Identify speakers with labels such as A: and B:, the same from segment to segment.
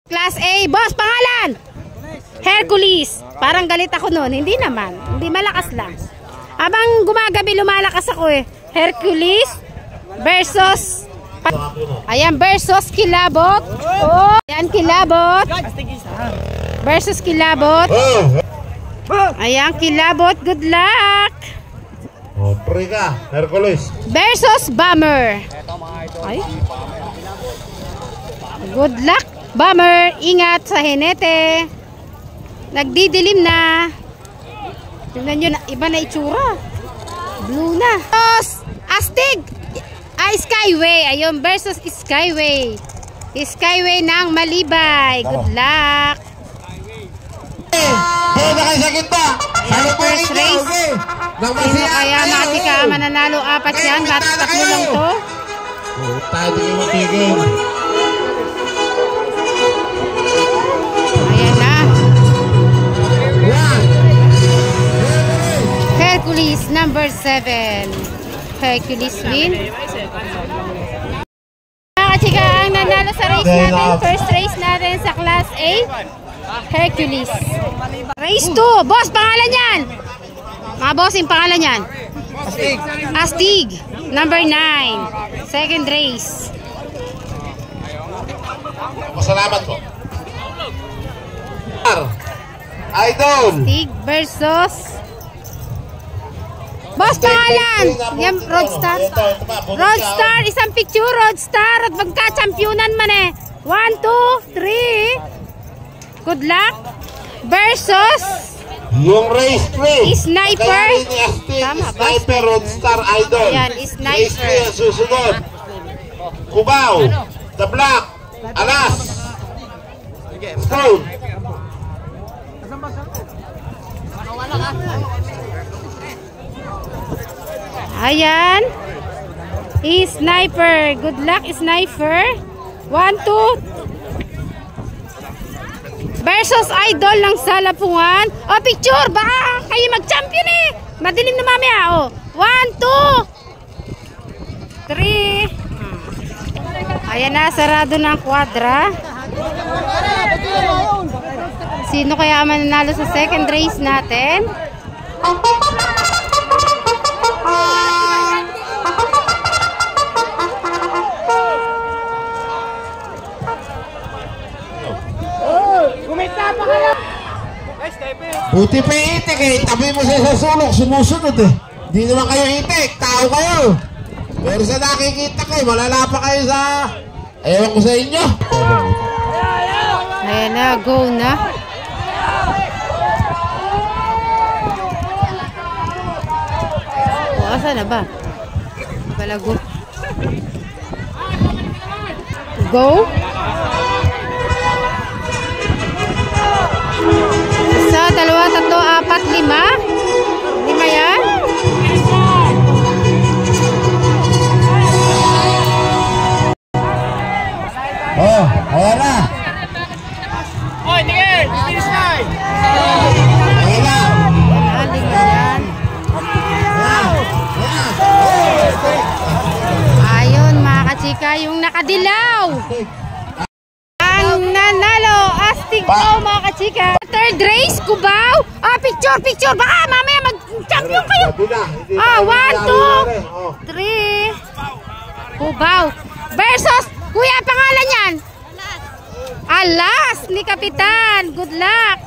A: Class A, boss, pangalan? Hercules. Parang galit ako noon. Hindi naman. Hindi, malakas lang. Habang gumagabi, lumalakas ako eh. Hercules versus... Ayan, versus Kilabot. Oh, ayan, Kilabot. Versus Kilabot. Ayan, Kilabot. Good luck.
B: Oh, pre ka, Hercules.
A: Versus Bomber. Ay. Good luck, Bomber. Ingat sa hinete. Nagdidilim na. Tingnan nyo, iba na itsura. Blue na. Versus Astig. Skyway. Ayun, versus Skyway. Skyway ng Malibay. Good luck.
B: Doon na kayo sa kita.
A: First race. Sino kaya Matika mananalo? Apat yan. Tatlo lang to.
B: Tayo din yung matigil.
A: Ayan na. Hercules number 7. Hercules win. Mga chika, ang nanalo sa race natin. First race natin sa Class A. Hercules. Race 2. Boss, pangalan yan. Mga bossing, pangalan yan. Astig. Number 9. Second race.
B: Masalamat po. Idol.
A: Astig versus... Boss, pangalan. Yan, Roadstar. Roadstar, isang picture, Roadstar. At magka-championan man eh. 1, 2, 3. Good luck. Versus...
B: Yung race 3.
A: Sniper.
B: Tama ba? Sniper, Roadstar, Idol.
A: Yan, Sniper.
B: Race 3 ang susunod. Cubao. The Black. Alas. Stone.
A: Ayan. Sniper. Good luck, Sniper. 1, 2. Versus Idol ng Salapungan. O, picture. Baka kayo mag-champion eh. Madilim na mamaya. O. 1, 2, 3. Ayan na. Sarado ng kwadra. Sino kaya mananalo sa second race natin?
B: Buti pa yung itik eh. Tabi mo siya sa sulok. Sumusunod eh. Di naman kayo itik. Tao kayo. Pero sa nakikita kayo, malala pa kayo sa... Ewan ko sa inyo.
A: Ayan na. Go na. O, asa na ba? Balago. Go. Isa, dalawa, tatlo, apat, 5. 5 yan.
B: Oh, ayan na.
C: Oy, tingin! Finish line!
B: Ayan na.
A: Aling na yan. Ayun mga kachika, yung nakadilaw. Ang nanalo, Astig po mga kachika. Third race, Cubao. Ah, picture. Baka mamaya mag-champion kayo. 1, 2, 3. Cubao. Versus, kuya, pangalan yan? Alas ni Kapitan. Good luck.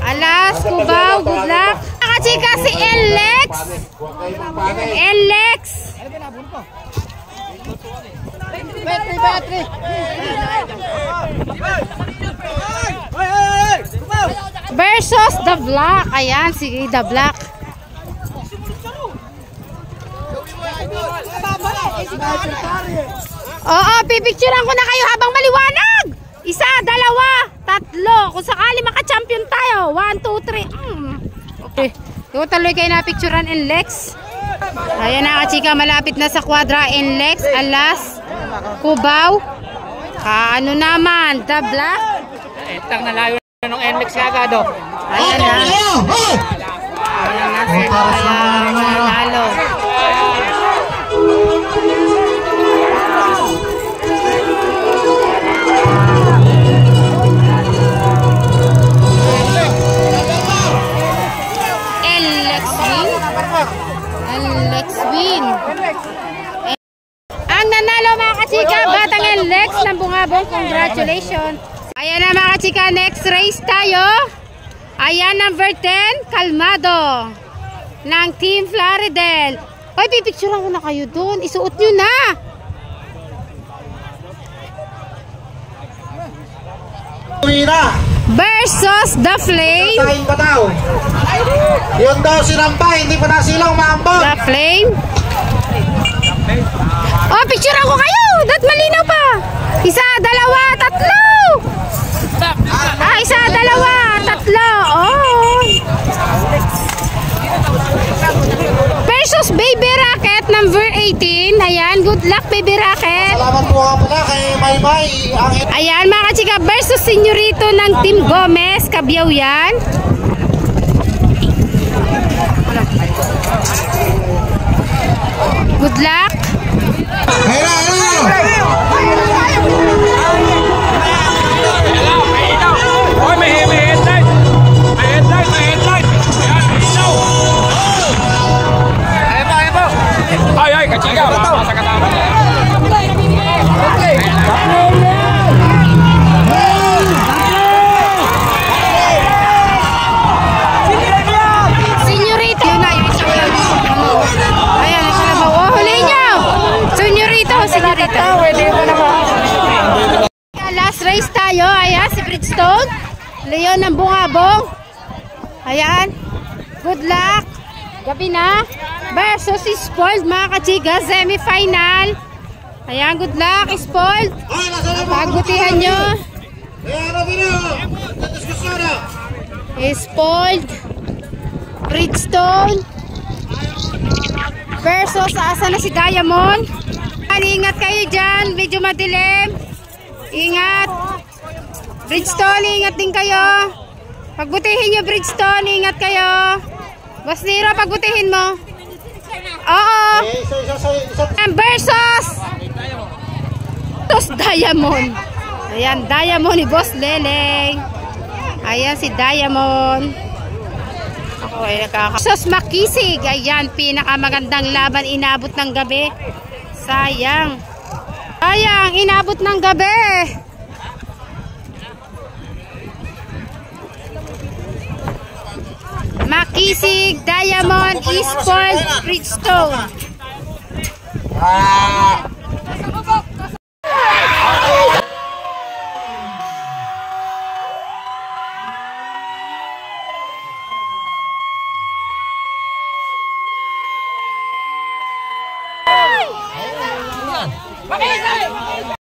A: Alas, Cubao, good luck. Mga kachika, si Lex. Lex. Battery. Versus The Black. Ayan, si The Black. Oo, pipicturean ko na kayo habang maliwanag. 1, 2, 3. Kung sakali maka-champion tayo. 1, 2, 3. Okay. Yung taloy kayo na picturean in Lex. Ayan na kachika, malapit na sa kwadra in Lex, Alas, Cubao. Ano naman, The Black.
C: Etang nalayo na ng NLEX kagado.
A: Ayan na. Ayan na sila nanalo. Congratulations. Ayan na mga chika, next race tayo. Ayan, number 10, Kalmado. Ng Team Floridel. Hoy, pipicturean ko na kayo doon. Isuot nyo na. Versus The Flame.
B: Tayin pa daw. Yun daw sinampay, hindi pa na sila umambot.
A: The Flame. Oh, picturean ko kayo. Dat malinaw pa. Isa, dalawa, tatlo. Isa, dalawa, tatlo. Oh. Versus Baby Rocket number 18. Ayan, good luck Baby Rocket.
B: Salamat po nga pala kay Maymay.
A: Ayan mga kachika, versus Senyorito ng Team Gomez. Kabyaw yan. Good luck.
B: Hello, hello.
C: Hoy, may headlight. May headlight, may headlight. Ayan, may ilaw. Ayun po. Ay, kachika. Masa katama. Okay.
A: Senyorito. Yun na, yung isang lang. Ayan, ang kalabaw. Oh, huli nyo. Senyorito, senyorito. Last race tayo. Ayan, si Bridgestone. Leon ng Bungabong. Ayan. Good luck. Gabi na. Versus Spoiled mga kachika. Semi-final. Ayan, good luck. Spoiled. Pagbutihan nyo. Spoiled. Bridgestone. Versus asa na si Diamond. Ingat kayo dyan. Medyo madilim. Ingat. Bridgestone, ingat din kayo. Pagbutihin nyo, Bridgestone, ingat kayo. Boss Nero, pagbutihin mo. Oo. Versus Diamond. Ayan, Diamond ni Boss Leleng. Ayan si Diamond. Ako ay versus Makisig. Ayan, pinakamagandang laban. Inabot ng gabi. Sayang. Sayang, inabot ng gabi. Makisig, Diamond, Spoiled, Bridgestone.